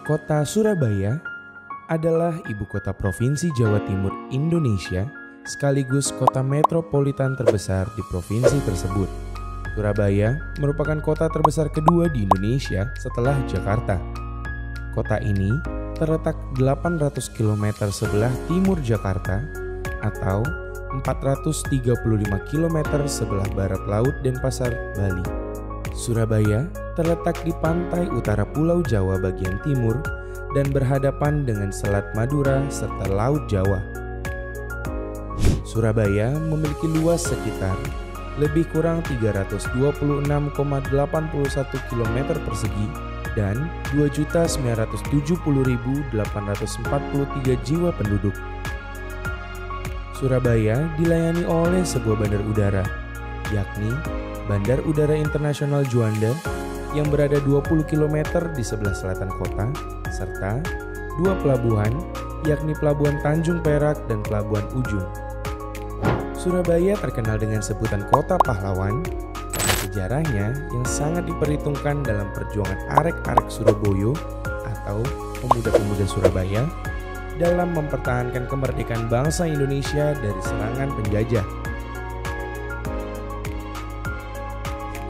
Kota Surabaya adalah ibu kota Provinsi Jawa Timur Indonesia, sekaligus kota metropolitan terbesar di provinsi tersebut. Surabaya merupakan kota terbesar kedua di Indonesia setelah Jakarta. Kota ini terletak 800 km sebelah timur Jakarta atau 435 km sebelah barat Laut Denpasar, Bali. Surabaya terletak di pantai utara Pulau Jawa bagian timur dan berhadapan dengan Selat Madura serta Laut Jawa. Surabaya memiliki luas sekitar lebih kurang 326,81 km persegi dan 2.970.843 jiwa penduduk. Surabaya dilayani oleh sebuah bandar udara, yakni Bandar Udara Internasional Juanda yang berada 20 km di sebelah selatan kota, serta dua pelabuhan, yakni Pelabuhan Tanjung Perak dan Pelabuhan Ujung. Surabaya terkenal dengan sebutan Kota Pahlawan karena sejarahnya yang sangat diperhitungkan dalam perjuangan arek-arek Surabaya atau pemuda-pemuda Surabaya dalam mempertahankan kemerdekaan bangsa Indonesia dari serangan penjajah.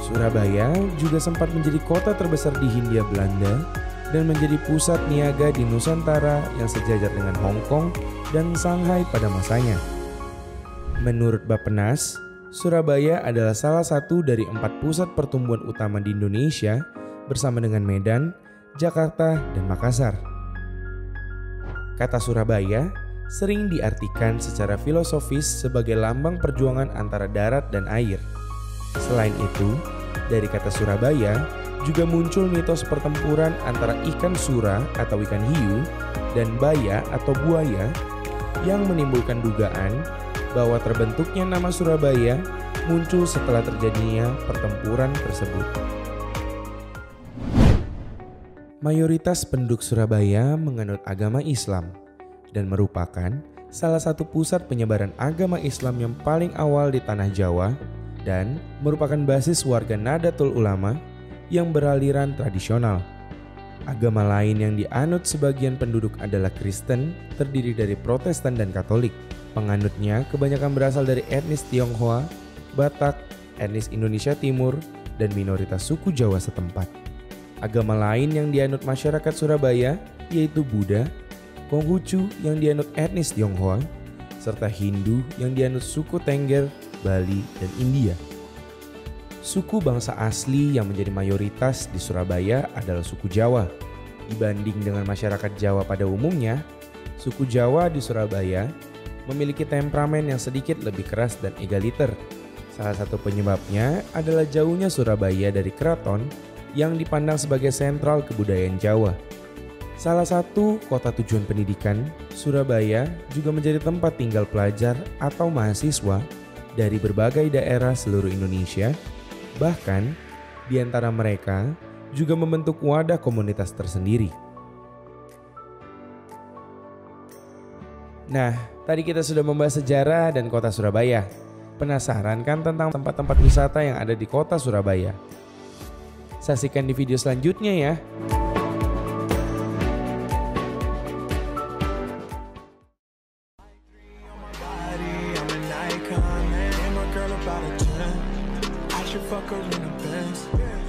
Surabaya juga sempat menjadi kota terbesar di Hindia Belanda dan menjadi pusat niaga di Nusantara yang sejajar dengan Hong Kong dan Shanghai pada masanya. Menurut Bappenas, Surabaya adalah salah satu dari 4 pusat pertumbuhan utama di Indonesia bersama dengan Medan, Jakarta, dan Makassar. Kata Surabaya sering diartikan secara filosofis sebagai lambang perjuangan antara darat dan air. Selain itu, dari kata Surabaya juga muncul mitos pertempuran antara ikan sura atau ikan hiu dan baya atau buaya yang menimbulkan dugaan bahwa terbentuknya nama Surabaya muncul setelah terjadinya pertempuran tersebut. Mayoritas penduduk Surabaya menganut agama Islam dan merupakan salah satu pusat penyebaran agama Islam yang paling awal di tanah Jawa dan merupakan basis warga Nahdlatul Ulama yang beraliran tradisional. Agama lain yang dianut sebagian penduduk adalah Kristen, terdiri dari Protestan dan Katolik. Penganutnya kebanyakan berasal dari etnis Tionghoa, Batak, etnis Indonesia Timur, dan minoritas suku Jawa setempat. Agama lain yang dianut masyarakat Surabaya yaitu Buddha, Konghucu yang dianut etnis Tionghoa, serta Hindu yang dianut suku Tengger, Bali, dan India. Suku bangsa asli yang menjadi mayoritas di Surabaya adalah suku Jawa. Dibanding dengan masyarakat Jawa pada umumnya, suku Jawa di Surabaya memiliki temperamen yang sedikit lebih keras dan egaliter. Salah satu penyebabnya adalah jauhnya Surabaya dari keraton yang dipandang sebagai sentral kebudayaan Jawa. Salah satu kota tujuan pendidikan, Surabaya juga menjadi tempat tinggal pelajar atau mahasiswa dari berbagai daerah seluruh Indonesia. Bahkan di antara mereka juga membentuk wadah komunitas tersendiri. Nah, tadi kita sudah membahas sejarah dan kota Surabaya. Penasaran kan tentang tempat-tempat wisata yang ada di kota Surabaya? Saksikan di video selanjutnya ya. Fuck her in the Benz.